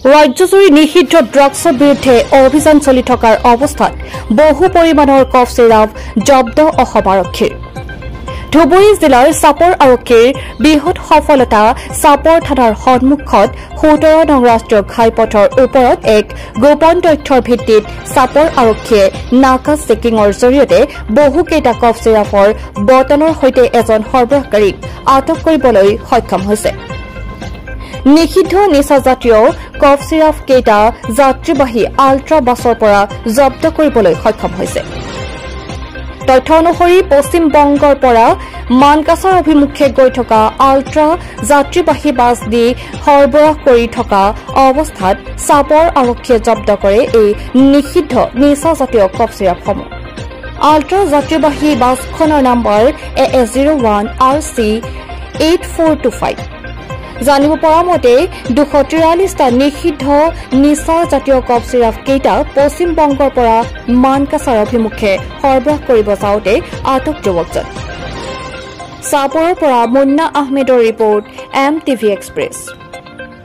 ৰাজ্যজুৰি নিষিদ্ধ ড্ৰাগছৰ বিৰুদ্ধে অভিযান চলি থকাৰ অৱস্থাত বহু পৰিমাণৰ কফ চিৰাপ জব্দ অসম আৰক্ষীৰ। ধুবুৰী জিলাৰ চাপৰ আৰক্ষীৰ বৃহৎ সফলতা চাপৰ থানাৰ সন্মুখত ১৭ নং ৰাষ্ট্ৰীয় ঘাইপথৰ ওপৰত এক গোপন তথ্যৰ ভিত্তিত চাপৰ আৰক্ষীয়ে নাকা চেকিঙৰ জৰিয়তে বহুকেইটা কফ চিৰাপৰ বটলৰ সৈতে এজন সৰবৰাহকাৰীক আটক কৰিবলৈ সক্ষম হৈছে। নিষিদ্ধ নিচাজাতীয় কফ চিৰাপ কেইটা যাত্ৰীবাহী আল্ট্ৰা বাছৰ পৰা জব্দ কৰিবলৈ সক্ষম হৈছে। তথ্য অনুসৰি পশ্চিম বংগৰ পৰা মানকাছাৰ অভিমুখে গৈ থকা আল্ট্ৰা যাত্ৰীবাহী বাছ দি সৰবৰাহ কৰি থকা অৱস্থাত চাপৰ আৰক্ষীয়ে জব্দ কৰে এই নিষিদ্ধ নিচাজাতীয় কফ চিৰাপসমূহ। আল্ট্ৰা যাত্ৰীবাহী বাছখনৰ নম্বৰ AS01 RC 8425। জানিব পৰা মতে 243টা নিষিদ্ধ নিচা জাতীয় কফ চিৰাপ কেইটা পশ্চিম বংগৰ পৰা মানকাছাৰ অভিমুখে সৰবৰাহ কৰিব যাওঁতে আটক যুৱকজন। চাপৰৰ পৰা মুন্না আহমেদৰ ৰিপৰ্ট MTV এক্সপ্ৰেছ।